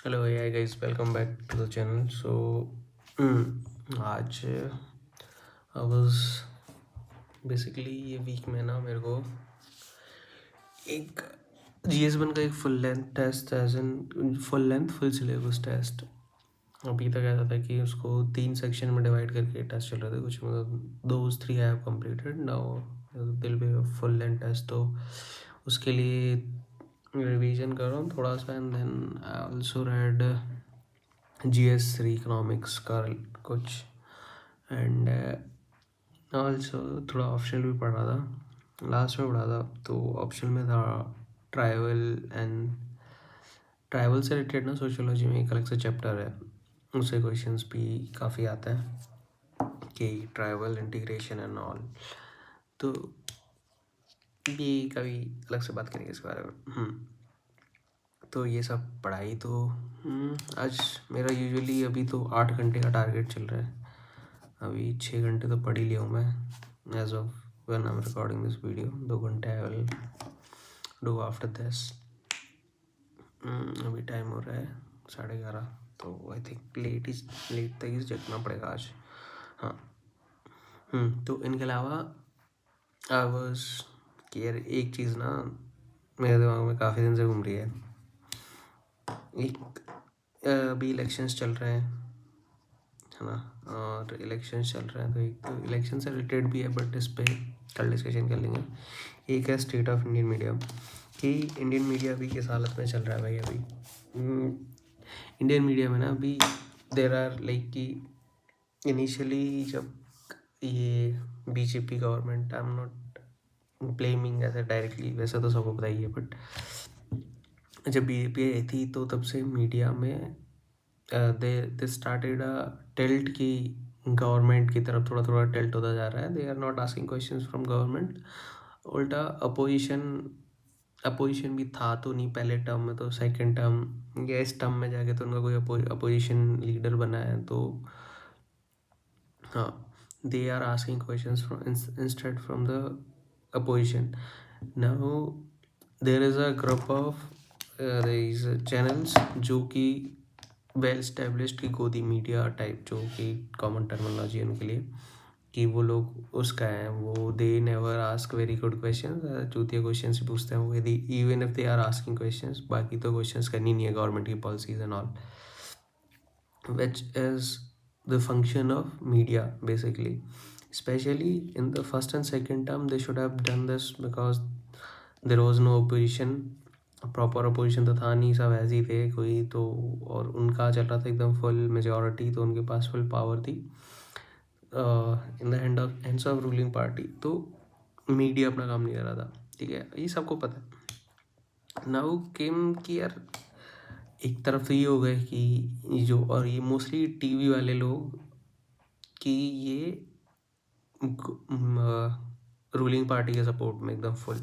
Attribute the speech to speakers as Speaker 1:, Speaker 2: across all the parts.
Speaker 1: Hello hey guys, welcome back to the channel. So आज I was basically ये week में ना मेरे को एक GS1 का एक full length test as in full syllabus test. अभी तक ऐसा था कि उसको 3 सेक्शन में डिवाइड करके टेस्ट चल रहे थे कुछ, मतलब those 3 I have completed. Now it'll be full length test, तो उसके लिए रिवीजन कर रहा हूँ थोड़ा सा. And then I also read GS3 economics का कुछ. एंड ऑल्सो थोड़ा ऑप्शनल भी पढ़ रहा था, लास्ट में पढ़ा था. तो ऑप्शनल में था ट्राइवल से रिलेटेड ना, सोशियोलॉजी में एक अलग से चैप्टर है, उससे क्वेश्चंस भी काफ़ी आते हैं कि ट्राइवल इंटीग्रेशन एंड ऑल. तो ये कभी अलग से बात करेंगे इस बारे में. तो ये सब पढ़ाई तो आज मेरा यूजुअली अभी तो 8 घंटे का टारगेट चल रहा है. अभी 6 घंटे तो पढ़ ही लिया हूँ मैं as of when I am recording this video. 2 घंटे I will do after this. अभी टाइम हो रहा है 11:30, तो आई थिंक लेट तक ही जगना पड़ेगा आज. हाँ. तो इनके अलावा आई वाज कि यार एक चीज़ ना मेरे दिमाग में काफ़ी दिन से घूम रही है. एक अभी इलेक्शंस चल रहे हैं, है ना, और इलेक्शंस चल रहे हैं तो एक तो इलेक्शन से रिलेटेड भी है, बट इस पे कल डिस्कशन कर लेंगे. एक है स्टेट ऑफ इंडियन मीडिया, कि इंडियन मीडिया अभी किस हालत में चल रहा है भाई. अभी इंडियन मीडिया में ना अभी देर आर लाइक कि इनिशियली जब ये BJP government, I am not blaming ऐसे डायरेक्टली, वैसे तो सबको पता ही है, बट जब बीजेपी आई थी तो तब से मीडिया में दे स्टार्टेड अ टिल्ट की गवर्नमेंट की तरफ थोड़ा थोड़ा टिल्ट होता जा रहा है. They are not asking questions from government. उल्टा अपोजिशन भी था तो नहीं पहले टर्म में, तो सेकंड टर्म या इस टर्म में जाके तो उनका कोई अपोजिशन लीडर बना है. तो हाँ, they are asking questions instead from the opposition. Now there is a group of channels जो कि वेल स्टेब्लिश्ड की गोदी मीडिया टाइप, जो कि कॉमन टर्मिनोलॉजी है उनके लिए, कि वो लोग उसका है, वो they never ask very good question. चूतिया क्वेश्चन ही पूछते हैं वो, यदि even if they are asking questions. बाकी तो क्वेश्चंस करनी नहीं है गवर्नमेंट की policies and all, which is the function of media basically. Especially in the first and second term they should have done this because there was no opposition. Proper opposition तो था नहीं, सब ऐसे ही थे कोई तो, और उनका चल रहा था एकदम फुल मेजॉरिटी, तो उनके पास फुल पावर थी in the hands of ruling party. तो मीडिया अपना काम नहीं कर रहा था, ठीक है, ये सबको पता है. नाउ केम कि यार एक तरफ तो ये हो गए कि जो, और ये मोस्टली टीवी वाले लोग, कि ये रूलिंग पार्टी के सपोर्ट में एकदम फुल.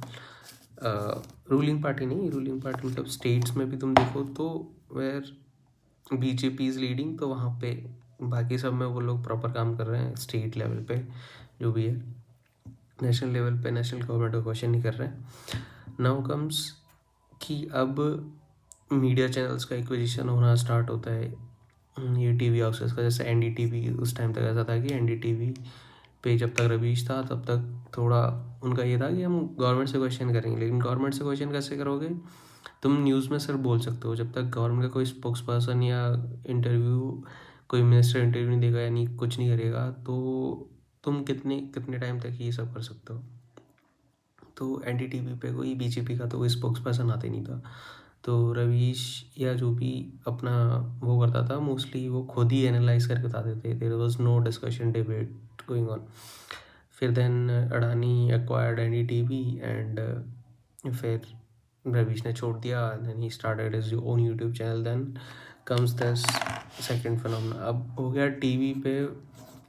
Speaker 1: रूलिंग पार्टी नहीं, रूलिंग पार्टी मतलब स्टेट्स में भी तुम देखो तो वेयर बीजेपी इज़ लीडिंग, तो वहाँ पे बाकी सब में वो लोग प्रॉपर काम कर रहे हैं. स्टेट लेवल पे जो भी है, नेशनल लेवल पे नेशनल गवर्नमेंट को क्वेश्चन नहीं कर रहे हैं. नाउ कम्स कि अब मीडिया चैनल्स का एक्विजिशन होना स्टार्ट होता है ये टीवी हाउसेस का. जैसे NDTV, उस टाइम तक ऐसा था कि NDTV पे जब तक रवीश था तब तक थोड़ा उनका ये था कि हम गवर्नमेंट से क्वेश्चन करेंगे. लेकिन गवर्नमेंट से क्वेश्चन कैसे करोगे, तुम न्यूज़ में सिर्फ बोल सकते हो, जब तक गवर्नमेंट का कोई स्पोक्स पर्सन या इंटरव्यू, कोई मिनिस्टर इंटरव्यू नहीं देगा, यानी कुछ नहीं करेगा, तो तुम कितने कितने टाइम तक ये सब कर सकते हो. तो NDTV पे कोई बीजेपी का तो कोई स्पोक्स पर्सन आते नहीं था. तो रवीश या जो भी अपना वो करता था, मोस्टली वो खुद ही एनालाइज करके बताते थे. There was no discussion debate going on. फिर then Adani acquired NDTV and फिर रवीश ने छोड़ दिया. Then he started his own YouTube channel. Then comes this second phenomena. अब हो गया टीवी पे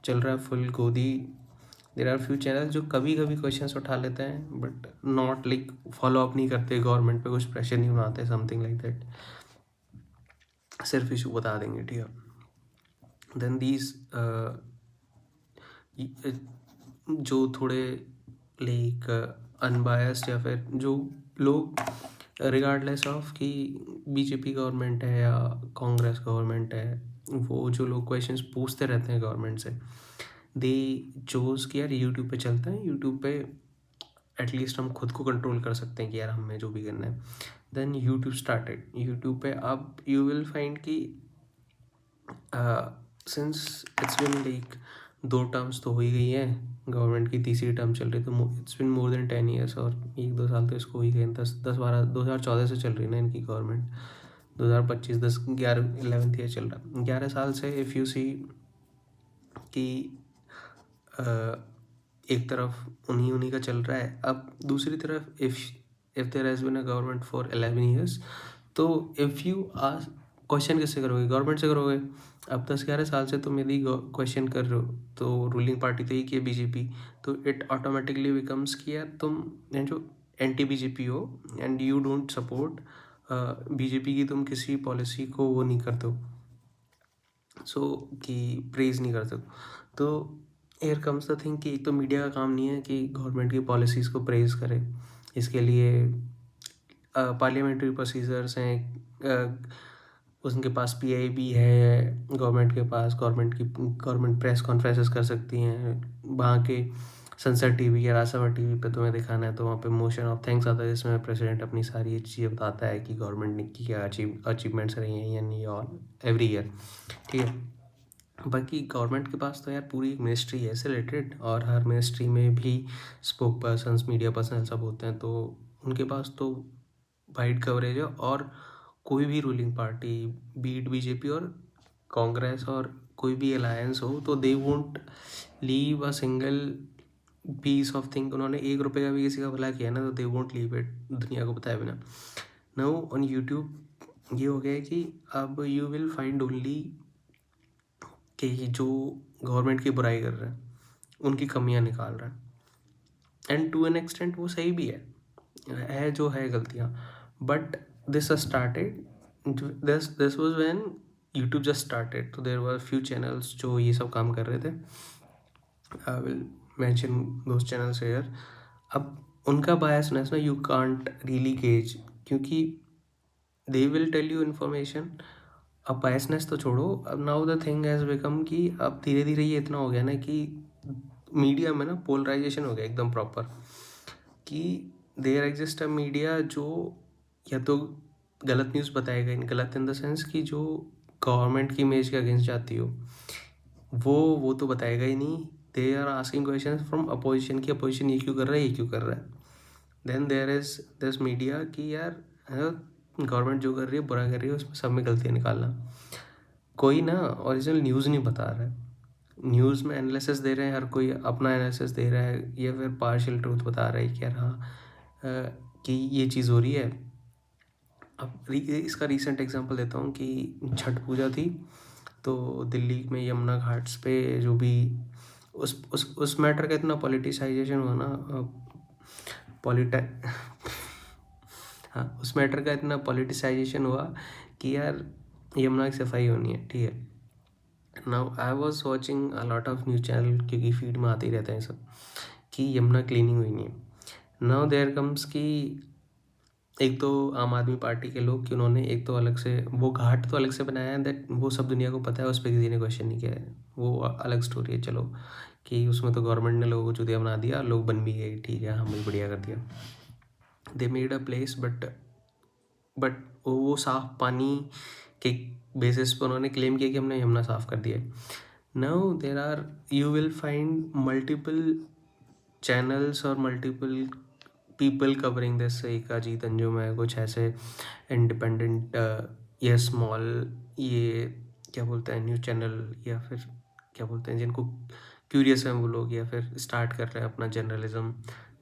Speaker 1: चल रहा है फुल गोदी. देर आर फ्यू चैनल जो कभी कभी क्वेश्चंस उठा लेते हैं, but not like follow up नहीं करते, गवर्नमेंट पे कुछ प्रेशर नहीं बनाते, समथिंग लाइक दैट, सिर्फ इशू बता देंगे, ठीक है. देन दीज जो थोड़े लाइक अनबायस्ड, या फिर जो लोग रिगार्डलेस ऑफ कि बीजेपी गवर्नमेंट है या कांग्रेस गवर्नमेंट है, वो जो लोग क्वेश्चंस पूछते रहते हैं गवर्नमेंट से, दे चोज कि यार यूट्यूब पे चलता है, यूट्यूब पे एटलीस्ट हम खुद को कंट्रोल कर सकते हैं कि यार हमें जो भी करना है। Then YouTube started. यूट्यूब पे अब यू विल फाइंड कि since it's been like 2 terms तो हो ही गई है, गवर्नमेंट की तीसरी टर्म चल रही, तो it's been more than 10 years, और 1-2 साल तो इसको हो ही गए, 10-12 2014 से चल रही ना इनकी गवर्नमेंट, 2025 11th ईयर चल रहा, 11 साल से। इफ़ यू सी कि एक तरफ उन्हीं उन्हीं का चल रहा है, अब दूसरी तरफ if there has been a government for 11 years, तो इफ़ यू आस्क क्वेश्चन किससे करोगे, गवर्नमेंट से करोगे। अब 10-11 साल से तुम यदि क्वेश्चन कर रहे हो तो रूलिंग पार्टी तो ही की है बीजेपी, तो इट ऑटोमेटिकली बिकम्स कि यार तुम जो एंटी बीजेपी हो and you don't support BJP की, तुम किसी पॉलिसी को वो नहीं करते हो, सो कि प्रेज़ नहीं करते हो। तो एयर कम्स द थिंग कि एक तो मीडिया का काम नहीं है कि गवर्नमेंट की पॉलिसीज़ को प्रेज़ करे, इसके लिए पार्लियामेंट्री प्रोसीजर्स हैं, उनके पास पीआईबी है गवर्नमेंट के पास, गवर्नमेंट प्रेस कॉन्फ्रेंसेस कर सकती हैं, वहाँ के सनसद टीवी या राजसभा टीवी पे तुम्हें दिखाना है तो वहाँ पे मोशन ऑफ थैंक्स आता है, जिसमें प्रेसिडेंट अपनी सारी ये चीज़ें बताता है कि गवर्नमेंट ने की क्या अचीवमेंट्स रही हैं या नहीं, और एवरी ईयर, ठीक है। बाकी गवर्नमेंट के पास तो यार पूरी एक मिनिस्ट्री है इससे रिलेटेड, और हर मिनिस्ट्री में भी स्पोक पर्सन्स, मीडिया पर्सन सब होते हैं, तो उनके पास तो वाइड कवरेज है। और कोई भी रूलिंग पार्टी, बीट बीजेपी और कांग्रेस और कोई भी अलायंस हो, तो they won't leave a single piece of thing. उन्होंने 1 रुपये का भी किसी का भला किया ना, तो दे वोंट लीव इट दुनिया को बताए बिना। नाउ ऑन यूट्यूब ये हो गया है कि अब यू विल फाइंड ओनली कि जो गवर्नमेंट की बुराई कर रहे हैं, उनकी कमियां निकाल रहे हैं, एंड टू एन एक्सटेंट वो सही भी है जो है गलतियाँ, but this started, this was when YouTube just started, तो देयर वर फ्यू चैनल्स जो ये सब काम कर रहे थे। I will mention those channels here. अब उनका बायसनेस ना यू कांट रियली गेज, क्योंकि they will tell you information. अब बायसनेस तो छोड़ो, अब now the thing has become कि अब धीरे धीरे ये इतना हो गया ना कि मीडिया में ना पोलराइजेशन हो गया एकदम प्रॉपर, कि देयर एग्जिस्ट अ मीडिया जो या तो गलत न्यूज़ बताएगा, इन गलत इन द सेंस कि जो गवर्नमेंट की इमेज के अगेंस्ट जाती हो, वो तो बताएगा ही नहीं। They are asking question from opposition की अपोजिशन ये क्यों कर रहा है, ये क्यों कर रहा है। Then there is this media कि यार गवर्नमेंट जो कर रही है, बुरा कर रही है, उसमें सब में गलतियाँ निकालना। कोई ना ओरिजिनल न्यूज़ नहीं बता रहा है, न्यूज़ में एनालिसिस दे रहे हैं, हर कोई अपना एनालिसिस दे रहा है, या फिर पार्शियल ट्रूथ बता रहा है कि यार हाँ कि ये चीज़ हो रही है। अब इसका रीसेंट एग्जांपल देता हूँ कि छठ पूजा थी, तो दिल्ली में यमुना घाट्स पे जो भी उस मैटर का इतना पॉलिटिसाइजेशन हुआ ना, पॉलिटा हाँ, उस मैटर का इतना पॉलिटिसाइजेशन हुआ कि यार यमुना की सफाई होनी है, ठीक है। Now I was watching a lot of news channel, क्योंकि फीड में आते ही रहते हैं सब कि यमुना क्लीनिंग हुई नहीं है। नाउ देयर कम्स कि एक तो आम आदमी पार्टी के लोग कि उन्होंने एक तो अलग से वो घाट तो अलग से बनाया है, दैट वो सब दुनिया को पता है, उस पर किसी ने क्वेश्चन नहीं किया है, वो अलग स्टोरी है। चलो कि उसमें तो गवर्नमेंट ने लोगों को चूतिया बना दिया, लोग बन भी गए, ठीक है, हम भी बढ़िया कर दिया, they made a place, but वो साफ पानी के बेसिस पर उन्होंने क्लेम किया कि हमने यमुना साफ कर दिया है। Now there are you will find multiple channels और मल्टीपल पीपल कवरिंग दिस, एक अजीत अंजुम है, कुछ ऐसे इंडिपेंडेंट या स्मॉल, ये क्या बोलते हैं, न्यूज़ चैनल, या फिर क्या बोलते हैं जिनको क्यूरियस हैं वो लोग, या फिर स्टार्ट कर रहे हैं अपना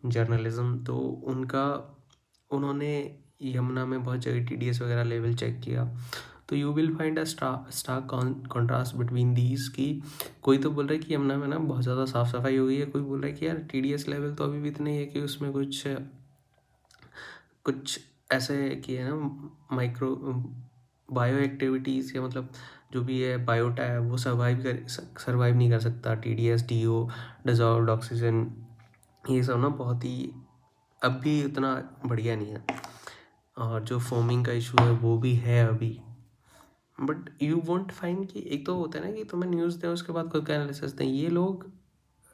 Speaker 1: जर्नलिज्म, तो उन्होंने यमुना में बहुत जगह टीडीएस वगैरह लेवल चेक किया। तो you will find a stark contrast between these की कोई तो बोल रहा है कि यमुना में ना बहुत ज़्यादा साफ़ सफाई हो गई है, कोई बोल रहा है कि यार टीडीएस लेवल तो अभी भी इतना ही है कि उसमें कुछ ऐसे कि है ना माइक्रो बायो एक्टिविटीज़, या मतलब जो भी है बायोटा है, वो सर्वाइव नहीं कर सकता। टीडीएस, डीओ, डिजॉल्व्ड ऑक्सीजन, ये सब ना बहुत ही अब भी उतना बढ़िया नहीं है। और जो फोमिंग का इशू है वो भी है अभी। बट यू वोंट फाइंड कि एक तो होता है ना कि तुम्हें न्यूज़ दें उसके बाद खुद का एनालिसिस दें, ये लोग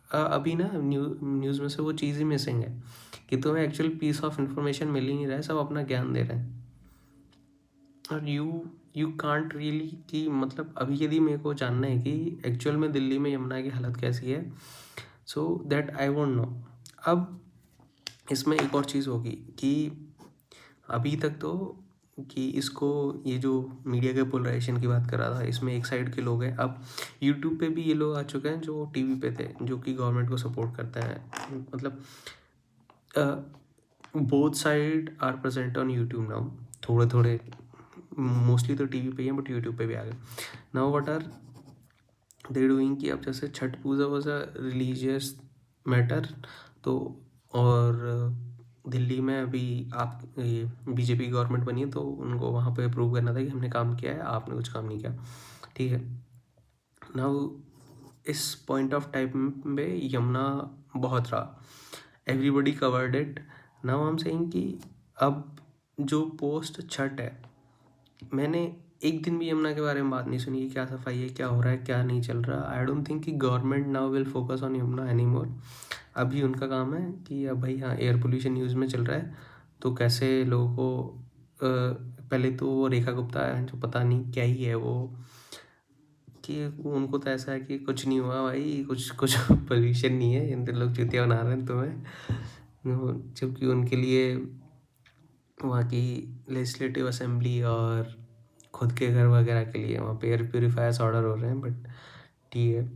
Speaker 1: अभी ना न्यूज़ में से वो चीज़ ही मिसिंग है कि तुम्हें एक्चुअल पीस ऑफ इंफॉर्मेशन मिल ही नहीं रहा है, सब अपना ज्ञान दे रहे हैं। और यू कांट रियली कि मतलब अभी यदि मेरे को जानना है कि एक्चुअल में दिल्ली में यमुना की हालत कैसी है, so that I won't know. अब इसमें एक और चीज़ होगी कि अभी तक तो कि इसको ये जो मीडिया के पोलराइजेशन की बात कर रहा था, इसमें एक साइड के लोग हैं। अब यूट्यूब पे भी ये लोग आ चुके हैं जो टीवी पे थे, जो कि गवर्नमेंट को सपोर्ट करते हैं। मतलब both side are present on YouTube now, थोड़े थोड़े, मोस्टली तो टीवी पे ही है बट यूट्यूब पे भी आ गए now. What are they doing कि अब जैसे Chhath Puja was a religious matter, तो और दिल्ली में अभी आप ये बीजेपी गवर्नमेंट बनी है तो उनको वहाँ पे प्रूव करना था कि हमने काम किया है, आपने कुछ काम नहीं किया, ठीक है। नाउ इस पॉइंट ऑफ टाइम पे यमुना बहुत रहा, everybody covered it. Now I am saying कि अब जो पोस्ट छठ है, मैंने एक दिन भी यमुना के बारे में बात नहीं सुनी कि क्या सफाई है, क्या हो रहा है, क्या नहीं चल रहा। आई डोंट थिंक कि government now will focus on Yamuna any more. अभी उनका काम है कि अब भाई हाँ एयर पोल्यूशन न्यूज़ में चल रहा है तो कैसे लोगों को पहले तो वो रेखा गुप्ता है जो पता नहीं क्या ही है वो, कि उनको तो ऐसा है कि कुछ नहीं हुआ भाई, कुछ कुछ पोल्यूशन नहीं है, इन लोग चुतिया बना रहे हैं तुम्हें, जबकि उनके लिए वहाँ की लेजिस्लेटिव असेंबली और खुद के घर वगैरह के लिए वहाँ पे एयर प्योरीफायर्स ऑर्डर हो रहे हैं। बट ठीक है,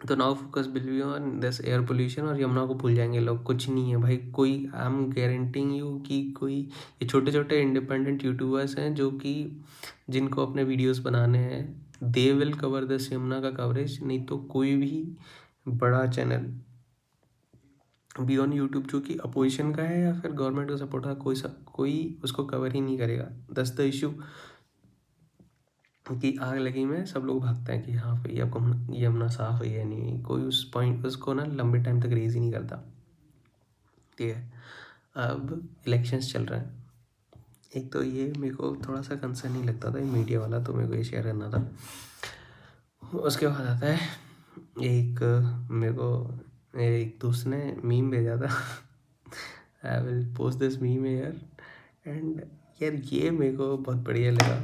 Speaker 1: तो now focus will be on this air pollution, और यमुना को भूल जाएंगे लोग, कुछ नहीं है भाई। कोई आई एम गारंटिंग यू कि कोई ये छोटे छोटे इंडिपेंडेंट यूट्यूबर्स हैं जो कि जिनको अपने वीडियोस बनाने हैं, they will cover this Yamuna का कवरेज। नहीं तो कोई भी बड़ा चैनल बी ऑन यूट्यूब जो कि अपोजिशन का है या फिर गवर्नमेंट का सपोर्ट है, कोई उसको कवर ही नहीं करेगा। दस द इशू कि आग लगी में सब लोग भागते हैं कि हाँ भाई अब यमुना साफ हुई है, नहीं कोई उस पॉइंट उसको ना लंबे टाइम तक रेज ही नहीं करता, ठीक है। अब इलेक्शंस चल रहे हैं, एक तो ये मेरे को थोड़ा सा कंसर्न नहीं लगता था ये मीडिया वाला, तो मेरे को ये शेयर करना था। उसके बाद आता है एक मेरे को मेरे एक दोस्त ने मीम भेजा था, I will post this meme here and यार ये मेरे को बहुत बढ़िया लगा।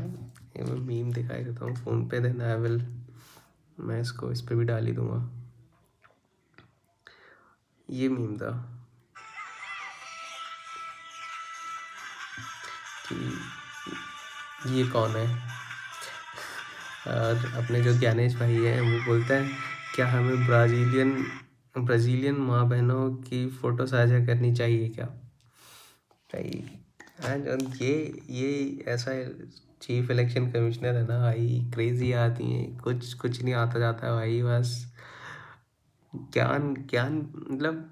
Speaker 1: ये मैं मीम दिखाई देता हूँ फ़ोन पे, देन आई विल, मैं इसको इस पे भी डाल ही दूंगा। ये मीम था कि ये कौन है, और अपने जो ज्ञानेश भाई हैं वो बोलते हैं क्या हमें ब्राज़ीलियन माँ बहनों की फ़ोटो साझा करनी चाहिए क्या भाई। एंड ये ऐसा चीफ इलेक्शन कमिश्नर है ना भाई, क्रेजी आती है, कुछ कुछ नहीं आता जाता है भाई, बस ज्ञान ज्ञान मतलब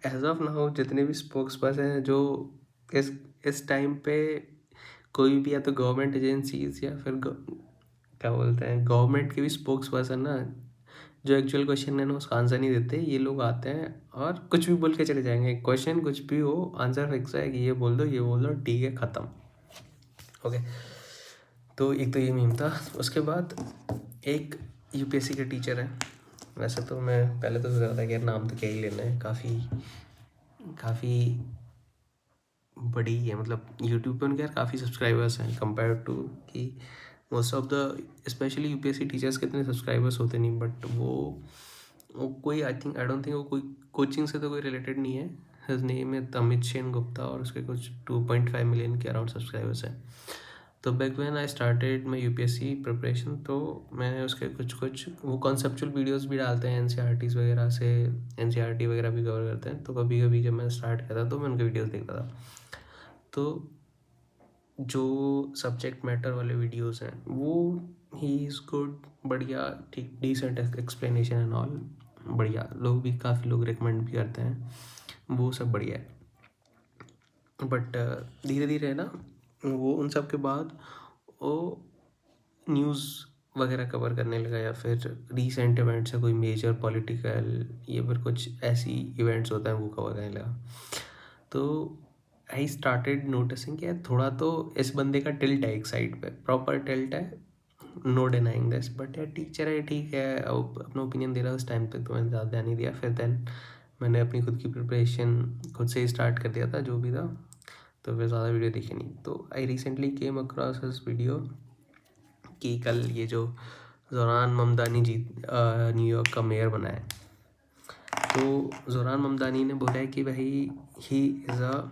Speaker 1: एज ऑफ नाउ जितने भी स्पोक्स पर्सन हैं जो इस इस टाइम पे कोई भी या तो गवर्नमेंट एजेंसीज या फिर क्या बोलते हैं गवर्नमेंट के भी स्पोक्स पर्सन ना, जो एक्चुअल क्वेश्चन है ना उसका आंसर नहीं देते, ये लोग आते हैं और कुछ भी बोल के चले जाएंगे, क्वेश्चन कुछ भी हो आंसर फिक्स है कि ये बोल दो ये बोल दो, ठीक है ख़त्म, ओके। तो एक तो ये मीम था। उसके बाद एक यूपीएससी के टीचर हैं, वैसे तो मैं पहले तो सोच रहा था कि यार नाम तो क्या ही लेना है, काफ़ी बड़ी है, मतलब यूट्यूब पे उनके यार काफ़ी सब्सक्राइबर्स हैं कंपेयर टू कि most of the specially UPSC teachers के इतने सब्सक्राइबर्स होते नहीं। बट वो कोई आई डोंट थिंक वो कोई कोचिंग से तो कोई रिलेटेड नहीं है। हिज नेम है अमित सेन गुप्ता और उसके कुछ 2.5 मिलियन के अराउंड सब्सक्राइबर्स हैं। तो back when I started my UPSC preparation, तो मैंने उसके कुछ वो कॉन्सेप्चुअल वीडियोस भी डालते हैं एनसीईआरटीज़ वगैरह से, एनसीईआरटी वगैरह भी कवर करते हैं, तो कभी कभी जब मैं स्टार्ट किया था तो मैं उनके वीडियोस देखता था। तो जो सब्जेक्ट मैटर वाले वीडियोस हैं वो ही इज़ गुड, बढ़िया, ठीक, डिसेंट एक्सप्लेनेशन एंड ऑल, बढ़िया, लोग भी काफ़ी लोग रिकमेंड भी करते हैं, वो सब बढ़िया है। बट धीरे धीरे ना वो उन सब के बाद वो न्यूज़ वगैरह कवर करने लगा या फिर रीसेंट इवेंट्स है कोई मेजर पॉलिटिकल या फिर कुछ ऐसी इवेंट्स होता है वो कवर करने लगा। तो आई स्टार्टेड नोटिसिंग कि यार थोड़ा तो इस बंदे का टिल्ट है, एक साइड पे प्रॉपर टिल्ट है, नो डिनाइंग दिस, बट यार टीचर है, ठीक है, अब अपना ओपिनियन दे रहा है उस टाइम पे, तो मैंने ज़्यादा ध्यान नहीं दिया। फिर देन मैंने अपनी खुद की प्रिपरेशन खुद से ही स्टार्ट कर दिया था, जो भी था, तो फिर ज़्यादा वीडियो देखी नहीं। तो I recently came across this video कि कल ये जो ज़ोरान ममदानी न्यूयॉर्क का मेयर बना है, तो ज़ोरान ममदानी ने बोला है कि भाई he is a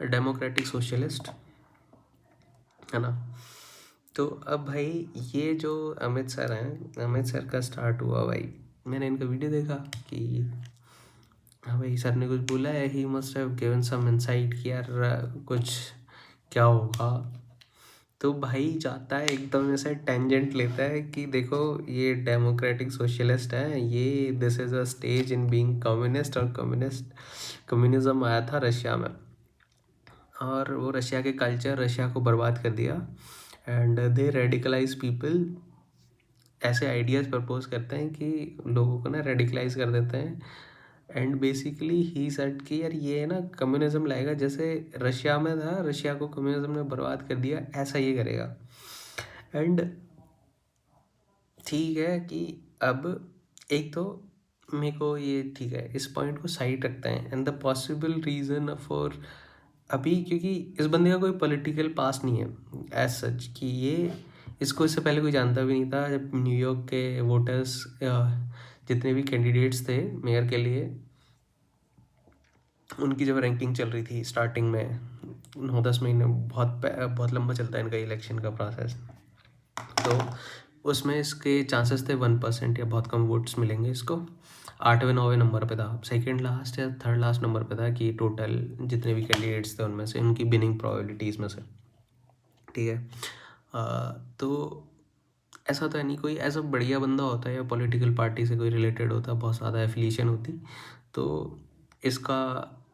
Speaker 1: democratic socialist, है ना। तो अब भाई ये जो अमित सर हैं, अमित सर का स्टार्ट हुआ भाई, मैंने इनका वीडियो देखा कि हाँ भाई सर ने कुछ बोला है, he must have given some insight कि यार कुछ क्या होगा। तो भाई जाता है एकदम ऐसे टेंजेंट लेता है कि देखो ये डेमोक्रेटिक सोशलिस्ट है, ये this is a stage in being communist, और कम्युनिज्म आया था रशिया में, और वो रशिया के कल्चर, रशिया को बर्बाद कर दिया, एंड दे रेडिकलाइज पीपल, ऐसे आइडियाज़ प्रपोज करते हैं कि लोगों को ना रेडिकलाइज कर देते हैं। एंड बेसिकली ही सेड कि यार ये ना कम्युनिज्म लाएगा, जैसे रशिया में था, रशिया को कम्युनिज्म ने बर्बाद कर दिया, ऐसा ये करेगा। एंड ठीक है कि अब एक तो मेरे को ये ठीक है, इस पॉइंट को साइड रखते हैं, and the possible reason for अभी, क्योंकि इस बंदे का कोई पॉलिटिकल पास नहीं है एज सच, कि ये इसको इससे पहले कोई जानता भी नहीं था। जब न्यूयॉर्क के वोटर्स जितने भी कैंडिडेट्स थे मेयर के लिए, उनकी जब रैंकिंग चल रही थी स्टार्टिंग में 9-10 महीने, बहुत लंबा चलता है इनका इलेक्शन का प्रोसेस, तो उसमें इसके चांसेस थे 1% या बहुत कम वोट्स मिलेंगे इसको। 8वें 9वें नंबर पे था, सेकंड लास्ट या थर्ड लास्ट नंबर पे था कि टोटल जितने भी कैंडिडेट्स थे उनमें से उनकी विनिंग प्रोबेबिलिटीज़ में से, ठीक है। तो ऐसा तो है नहीं, कोई ऐसा बढ़िया बंदा होता है या पॉलिटिकल पार्टी से कोई रिलेटेड होता, बहुत ज़्यादा एफिलिएशन होती, तो इसका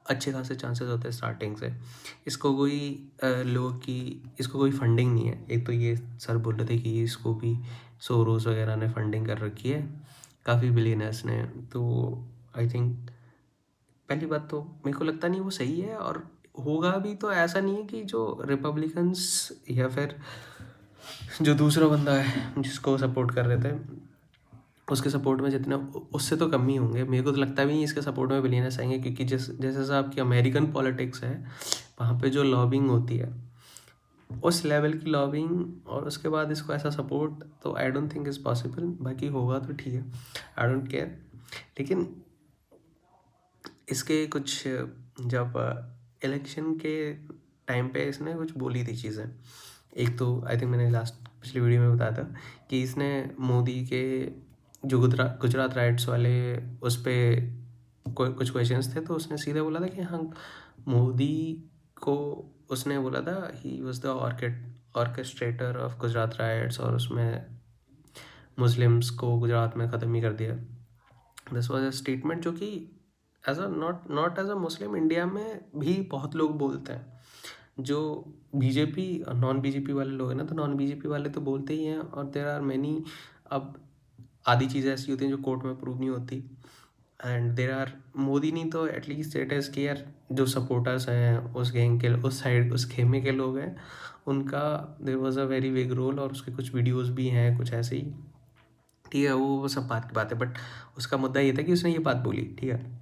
Speaker 1: अच्छे खासे चांसेस होते हैं स्टार्टिंग से। इसको कोई लोग की इसको कोई फंडिंग नहीं है, एक तो ये सर बोल रहे थे कि इसको भी सोरोस वगैरह ने फंडिंग कर रखी है, काफ़ी बिलियनर्स ने। तो आई थिंक पहली बात तो मेरे को लगता नहीं वो सही है, और होगा भी तो ऐसा नहीं है कि जो रिपब्लिकन्स या फिर जो दूसरा बंदा है जिसको सपोर्ट कर रहे थे, उसके सपोर्ट में जितना, उससे तो कम ही होंगे। मेरे को तो लगता भी नहीं इसके सपोर्ट में बिलियनर्स आएंगे, क्योंकि जैसे साहब की अमेरिकन पॉलिटिक्स है, वहाँ पे जो लॉबिंग होती है उस लेवल की लॉबिंग, और उसके बाद इसको ऐसा सपोर्ट, तो I don't think is possible. बाकी होगा तो ठीक है, आई डोंट केयर। लेकिन इसके कुछ, जब इलेक्शन के टाइम पे इसने कुछ बोली थी चीज़ें, एक तो आई थिंक मैंने लास्ट पिछली वीडियो में बताया था कि इसने मोदी के जो गुजरात राइट्स वाले उस पर कुछ क्वेश्चंस थे, तो उसने सीधे बोला था कि हाँ, मोदी को उसने बोला था he was the orchestrator of Gujarat rights, और उसमें मुस्लिम्स को गुजरात में ख़त्म ही कर दिया। दिस वॉज अ स्टेटमेंट जो कि as a not as a Muslim India में भी बहुत लोग बोलते हैं, जो बीजेपी नॉन बीजेपी वाले लोग हैं ना, तो नॉन बीजेपी वाले तो बोलते ही हैं, और देर आर मैनी। अब आधी चीज़ें ऐसी होती हैं जो कोर्ट में प्रूव नहीं होती, एंड देर आर मोदी नहीं तो एटलीस्ट इट इज़ कि यार जो सपोर्टर्स हैं उस गैंग के, उस साइड, उस खेमे के लोग हैं, उनका there was a very big role, और उसके कुछ वीडियोज़ भी हैं कुछ ऐसे ही, ठीक है। वो सब बात की बात है, बट उसका मुद्दा ये था कि उसने ये बात बोली, ठीक है।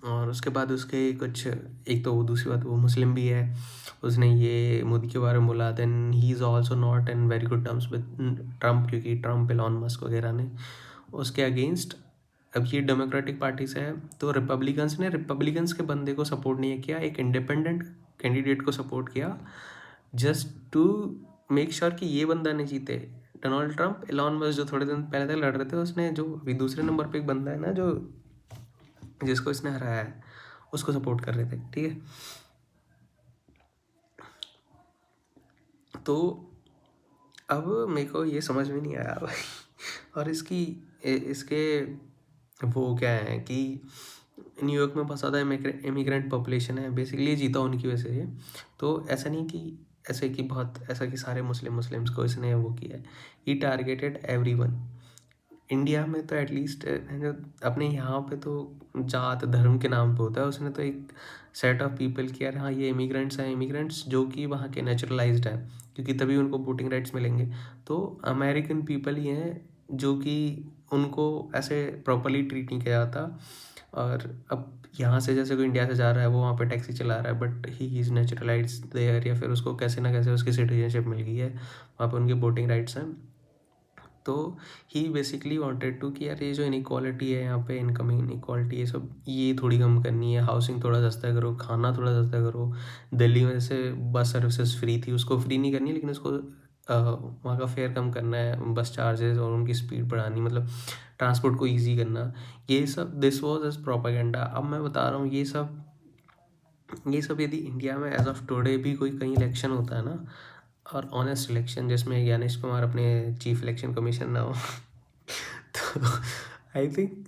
Speaker 1: और उसके बाद उसके कुछ, एक तो वो दूसरी बात वो मुस्लिम भी है, उसने ये मोदी के बारे में बोला। Then he is also not in very good terms with Trump, क्योंकि ट्रम्प, एलॉन मस्क वगैरह ने उसके अगेंस्ट। अब ये डेमोक्रेटिक पार्टी से है, तो रिपब्लिकन्स के बंदे को सपोर्ट नहीं किया, एक इंडिपेंडेंट कैंडिडेट को सपोर्ट किया, जस्ट टू मेक श्योर कि ये बंदा नहीं जीते। डोनाल्ड ट्रम्प, एलॉन मस्क जो थोड़े दिन पहले तक लड़ रहे थे, उसने जो अभी दूसरे नंबर पे एक बंदा है ना जो जिसको इसने हराया है, उसको सपोर्ट कर रहे थे, ठीक है। तो अब मेरे को ये समझ में नहीं आया भाई और इसके वो क्या है कि न्यूयॉर्क में बहुत ज़्यादा इमिग्रेंट पॉपुलेशन है, बेसिकली जीता उनकी वजह से ये। तो ऐसा नहीं कि ऐसे कि बहुत ऐसा कि सारे मुस्लिम्स को इसने वो किया है, ही टारगेटेड एवरीवन। इंडिया में तो एटलीस्ट अपने यहाँ पे तो जात धर्म के नाम पे होता है, उसने तो एक सेट ऑफ पीपल कि यार हाँ ये इमिग्रेंट्स हैं, इमिग्रेंट्स जो कि वहाँ के नेचुरलाइज्ड हैं, क्योंकि तभी उनको वोटिंग राइट्स मिलेंगे। तो अमेरिकन पीपल ही हैं जो कि उनको ऐसे प्रॉपरली ट्रीट नहीं किया जाता। और अब यहाँ से जैसे कोई इंडिया से जा रहा है, वो वहाँ पे टैक्सी चला रहा है, but he is naturalised there, या फिर उसको कैसे ना कैसे उसकी सिटीजनशिप मिल गई है, वहाँ पे उनके वोटिंग राइट्स हैं। तो ही बेसिकली वांटेड टू कि यार ये जो इनइक्वालिटी है यहाँ पे, इनकम इनइक्वालिटी, ये सब ये थोड़ी कम करनी है, हाउसिंग थोड़ा सस्ता करो, खाना थोड़ा सस्ता करो। दिल्ली में जैसे बस सर्विसेज फ्री थी, उसको फ्री नहीं करनी, लेकिन उसको वहाँ का फेयर कम करना है, बस चार्जेस और उनकी स्पीड बढ़ानी, मतलब ट्रांसपोर्ट को ईजी करना। ये सब दिस वॉज एज प्रोपागेंडा। अब मैं बता रहा हूँ ये सब यदि इंडिया में एज ऑफ टुडे भी कोई कहीं इलेक्शन होता है ना, और ऑनेस्ट इलेक्शन जिसमें ज्ञानेश कुमार अपने चीफ इलेक्शन कमीशन ना हो तो आई थिंक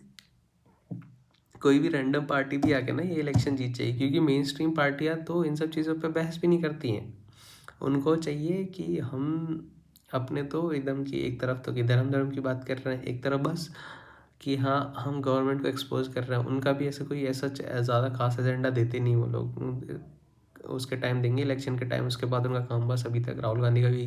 Speaker 1: कोई भी रैंडम पार्टी भी आके ना ये इलेक्शन जीत जाएगी, क्योंकि मेन स्ट्रीम पार्टियाँ तो इन सब चीज़ों पे बहस भी नहीं करती हैं। उनको चाहिए कि हम अपने तो एकदम कि एक तरफ तो कि धर्म धर्म की बात कर रहे हैं, एक तरफ बस कि हाँ हम गवर्नमेंट को एक्सपोज कर रहे हैं। उनका भी ऐसा कोई ऐसा ज़्यादा खास एजेंडा देते नहीं वो लोग। उसके टाइम देंगे इलेक्शन के टाइम, उसके बाद उनका काम बस अभी तक राहुल गांधी का भी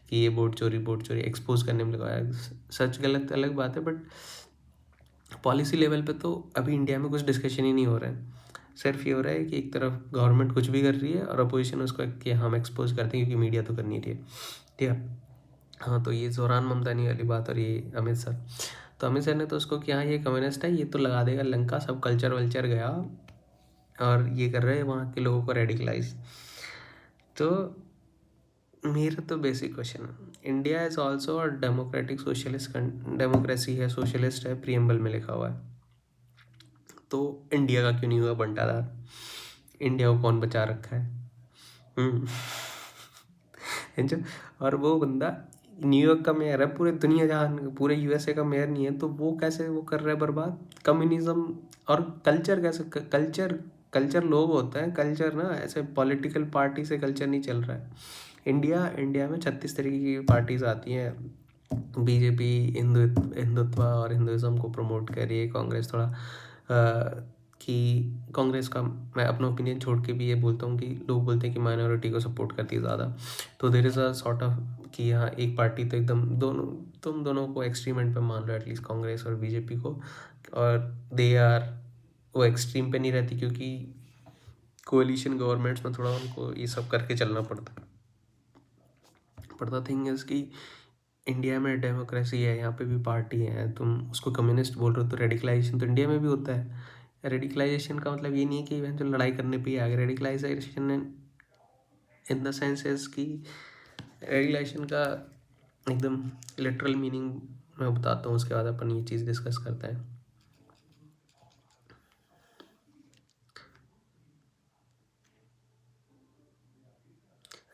Speaker 1: कि ये वोट चोरी एक्सपोज करने में लगाया। सच गलत अलग बात है, बट पॉलिसी लेवल पे तो अभी इंडिया में कुछ डिस्कशन ही नहीं हो रहा है। सिर्फ ये हो रहा है कि एक तरफ गवर्नमेंट कुछ भी कर रही है और अपोजिशन उसको कि हम एक्सपोज करते हैं, क्योंकि मीडिया तो करनी रही है, ठीक है। हाँ, तो ये जोरान ममतानी वाली बात, और ये अमित सर, तो अमित सर ने तो उसको कि हाँ ये कम्युनिस्ट है, ये तो लगा देगा लंका, सब कल्चर वल्चर गया, और ये कर रहे हैं वहाँ के लोगों को रेडिकलाइज। तो मेरा तो बेसिक क्वेश्चन है, India is also a democratic socialist, democracy है, सोशलिस्ट है, प्रियम्बल में लिखा हुआ है। तो इंडिया का क्यों नहीं हुआ बंटाधार? इंडिया को कौन बचा रखा है? हम्म समझो? और वो बंदा न्यूयॉर्क का मेयर है, पूरे दुनिया जहान पूरे यूएसए का मेयर नहीं है, तो वो कैसे वो कर रहा है बर्बाद कम्युनिज्म? और कल्चर कैसे कल्चर कल्चर लोग होते हैं, कल्चर ना ऐसे पॉलिटिकल पार्टी से कल्चर नहीं चल रहा है। इंडिया में 36 तरीके की पार्टीज आती हैं। बीजेपी हिंदुत्व और हिंदुज़म को प्रमोट कर रही है, कांग्रेस थोड़ा कि कांग्रेस का मैं अपना ओपिनियन छोड़ के भी ये बोलता हूँ कि लोग बोलते हैं कि माइनॉरिटी को सपोर्ट करती है ज़्यादा। तो there is a sort of कि हाँ एक पार्टी तो एकदम दोनों, तुम दोनों को एक्सट्रीम एंड पे मान लो, एटलीस्ट कांग्रेस और बीजेपी को। और दे आर वो एक्सट्रीम पे नहीं रहती, क्योंकि कोalition गवर्नमेंट्स में थोड़ा उनको ये सब करके चलना पड़ता है। बट द थिंग इज़ कि इंडिया में डेमोक्रेसी है, यहाँ पे भी पार्टी है, तुम उसको कम्युनिस्ट बोल रहे हो, तो रेडिकलाइजेशन तो इंडिया में भी होता है। रेडिकलाइजेशन का मतलब ये नहीं है कि इवेंट जो लड़ाई करने पे ही आ गए। Radicalisation in the sense is कि रेडिकलाइजेशन का एकदम लिटरल मीनिंग मैं बताता हूँ, उसके बाद अपन ये चीज़ डिस्कस करते हैं।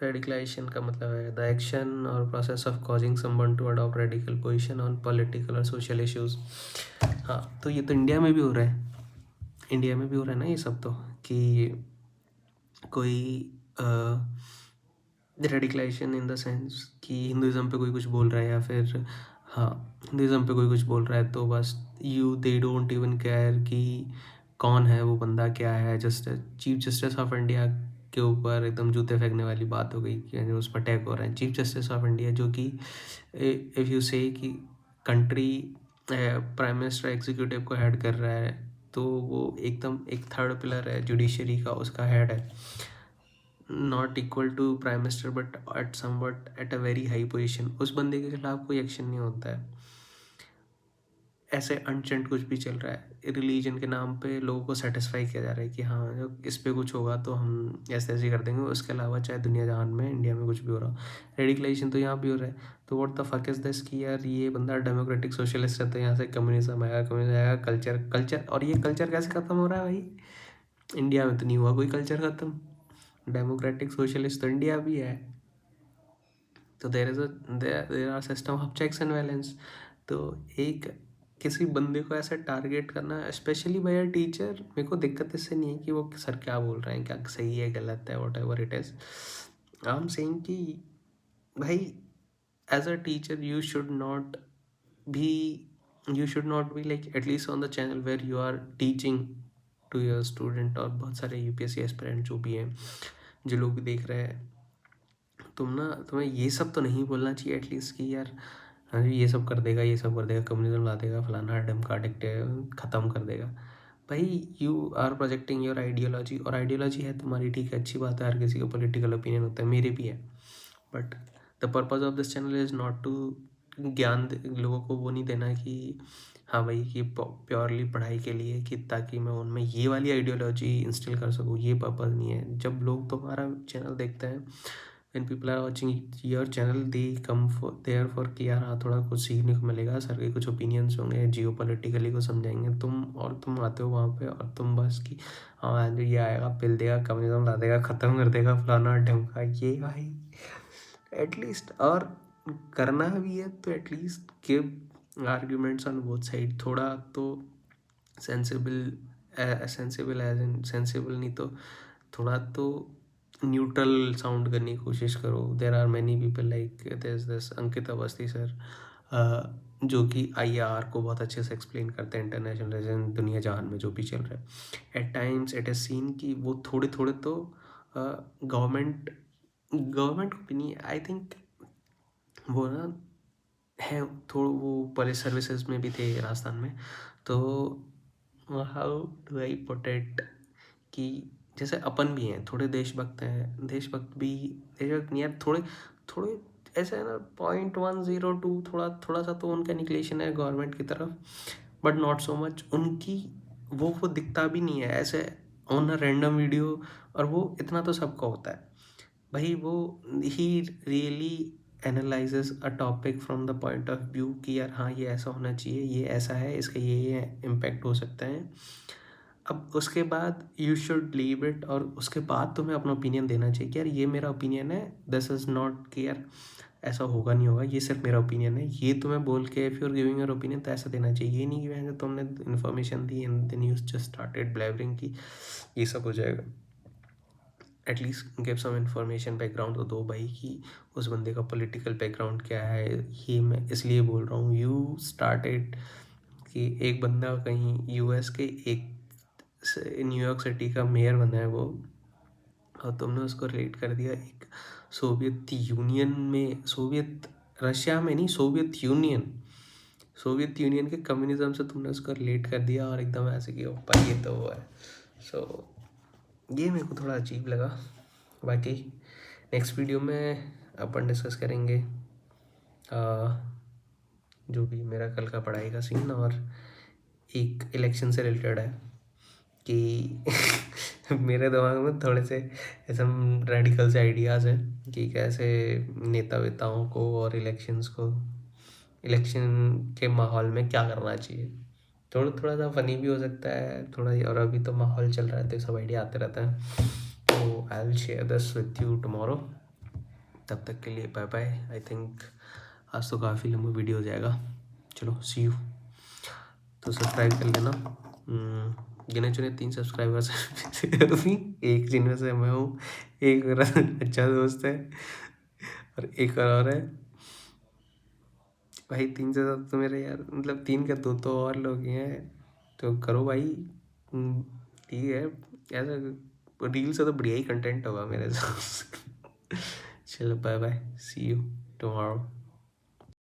Speaker 1: रेडिकलाइजेशन का मतलब है द एक्शन और process of causing someone to adopt radical position on political और सोशल इश्यूज। हाँ, तो ये तो इंडिया में भी हो रहा है, इंडिया में भी हो रहा है ना ये सब, तो कि कोई रेडिकलाइजेशन इन द सेंस कि हिंदुज़म पे कोई कुछ बोल रहा है, या फिर हाँ हिंदुज़म पे कोई कुछ बोल रहा है, तो बस दे डोंट इवन केयर कि कौन है वो बंदा, क्या है। Just chief justice of India के ऊपर एकदम जूते फेंकने वाली बात हो गई कि उस पर अटैक हो रहा है। चीफ जस्टिस ऑफ इंडिया जो कि इफ़ यू से कि कंट्री प्राइम मिनिस्टर एग्जीक्यूटिव को हेड कर रहा है, तो वो एकदम एक थर्ड पिलर है जुडिशरी का, उसका हेड है, not equal to prime minister but at somewhat at a very high position. उस बंदे के खिलाफ कोई एक्शन नहीं होता है। ऐसे अनचेंट कुछ भी चल रहा है, रिलीजन के नाम पे लोगों को सेटिस्फाई किया जा रहा है कि हाँ जो इस पे कुछ होगा तो हम ऐसे ऐसे कर देंगे। उसके अलावा चाहे दुनिया जहान में इंडिया में कुछ भी हो रहा हो, रेडिकलाइजेशन तो यहाँ भी हो रहा है। तो what the fuck is this कि यार ये बंदा डेमोक्रेटिक सोशलिस्ट है, तो यहाँ से कम्युनिज्म आएगा, कल्चर और ये कल्चर कैसे ख़त्म हो रहा है भाई? इंडिया में तो नहीं हुआ कोई कल्चर ख़त्म, डेमोक्रेटिक सोशलिस्ट तो इंडिया भी है। तो there are system of checks and balance. तो एक किसी बंदे को ऐसे टारगेट करना, स्पेशली बाय अ टीचर, मेरे को दिक्कत इससे नहीं है कि वो सर क्या बोल रहे हैं, क्या सही है गलत है, whatever it is. I am saying कि भाई as a teacher be you should not be like at least on the channel where you are teaching year student और बहुत सारे यूपीएससी एस्पिरेंट जो भी हैं, जो लोग देख रहे हैं, तुम्हें ये सब तो नहीं बोलना चाहिए एटलीस्ट कि यार हाँ जी ये सब कर देगा, ये सब कर देगा, कम्युनिज्म ला देगा, फलाना ढमका ख़त्म कर देगा। भाई you are projecting your ideology, और आइडियोलॉजी है तुम्हारी, ठीक है, अच्छी बात है, हर किसी का पॉलिटिकल ओपिनियन होता है, मेरे भी है, but the purpose of this channel is not to लोगों को वो नहीं देना कि हाँ भाई ये प्योरली पढ़ाई के लिए, कि ताकि मैं उनमें ये वाली आइडियोलॉजी इंस्टिल कर सकूँ, ये पर्पज़ नहीं है। जब लोग तुम्हारा चैनल देखते हैं, when people are watching your channel, they come for there for कि यार हाँ थोड़ा कुछ सीखने को मिलेगा, सर के कुछ ओपिनियंस होंगे, जियो पॉलिटिकली को समझाएंगे, तुम आते हो वहाँ पे और तुम बस कि हाँ ये आएगा पिल देगा, कम्युनिज्म ला देगा, ख़त्म कर देगा, फलाना ढमका, ये भाई एटलीस्ट, और करना भी है तो at least give arguments on both side, थोड़ा तो sensible, sensible as in sensible नहीं तो थोड़ा तो न्यूट्रल साउंड करने की कोशिश करो। There are many people like this Ankit Awasthi sir, जो कि आईआर को बहुत अच्छे से एक्सप्लेन करते हैं, इंटरनेशनल रिलेशन, दुनिया जहान में जो भी चल रहा है। At times it is seen कि वो थोड़े थोड़े तो गवर्नमेंट गवर्नमेंट को भी नहीं, आई थिंक वो ना है थोड़ा, वो पुलिस सर्विसेज में भी थे राजस्थान में, तो how do I put it कि जैसे अपन भी हैं, थोड़े देशभक्त हैं, देशभक्त नहीं यार, थोड़े थोड़े ऐसे है ना, 0.102, थोड़ा थोड़ा सा तो उनका निकलेशन है गवर्नमेंट की तरफ, बट नॉट सो मच उनकी, वो दिखता भी नहीं है ऐसे ऑन अ रैंडम वीडियो, और वो इतना तो सबका होता है भाई, वो he really analyses a topic from the point of view कि यार हाँ ये ऐसा होना चाहिए, ये ऐसा है, इसका ये इम्पैक्ट हो सकता है। अब उसके बाद यू शुड लीव इट, और उसके बाद तुम्हें अपना ओपिनियन देना चाहिए कि यार ये मेरा ओपिनियन है, दिस इज़ नॉट कि यार ऐसा होगा नहीं होगा, ये सिर्फ मेरा ओपिनियन है, ये तुम्हें बोल के if you are giving your opinion तो ऐसा देना चाहिए। ये नहीं कि वैसे तुमने इन्फॉर्मेशन दी and then you just started blabbering कि ये सब हो जाएगा। At least give some information, background तो दो भाई कि उस बंदे का पॉलिटिकल बैकग्राउंड क्या है। ये मैं इसलिए बोल रहा हूँ, यू स्टार्टेड कि एक बंदा कहीं यूएस के एक न्यूयॉर्क सिटी का मेयर बना है वो, और तुमने उसको रिलेट कर दिया एक सोवियत यूनियन में, सोवियत रशिया में नहीं, सोवियत यूनियन के कम्युनिज्म से तुमने उसको रिलेट कर दिया, और एकदम ऐसे कि ओपा ये तो वो है। सो ये मेरे को थोड़ा अजीब लगा। बाकी नेक्स्ट वीडियो में अपन डिस्कस करेंगे जो भी मेरा कल का पढ़ाई का सीन, और एक इलेक्शन से रिलेटेड है कि मेरे दिमाग में थोड़े से ऐसे रेडिकल से आइडियाज़ हैं कि कैसे नेता वेताओं को और इलेक्शन के माहौल में क्या करना चाहिए। थोड़ा थोड़ा सा फनी भी हो सकता है थोड़ा, और अभी तो माहौल चल रहा है तो सब आइडिया आते रहता है। तो I will share this with you tomorrow. तब तक के लिए बाय बाय। आई थिंक आज तो काफ़ी लंबा वीडियो हो जाएगा। चलो सी यू। तो सब्सक्राइब कर लेना। गिने चुने 3 सब्सक्राइबर्स अभी, एक जिनमें से मैं हूँ, एक मेरा अच्छा दोस्त है, और एक और है भाई। 3 से ज़्यादा तो मेरे यार, मतलब 3 का 2 तो और लोग ही हैं, तो करो भाई। ठीक है, ऐसा रील से तो बढ़िया ही कंटेंट होगा मेरे साथ। चलो bye bye, see you tomorrow.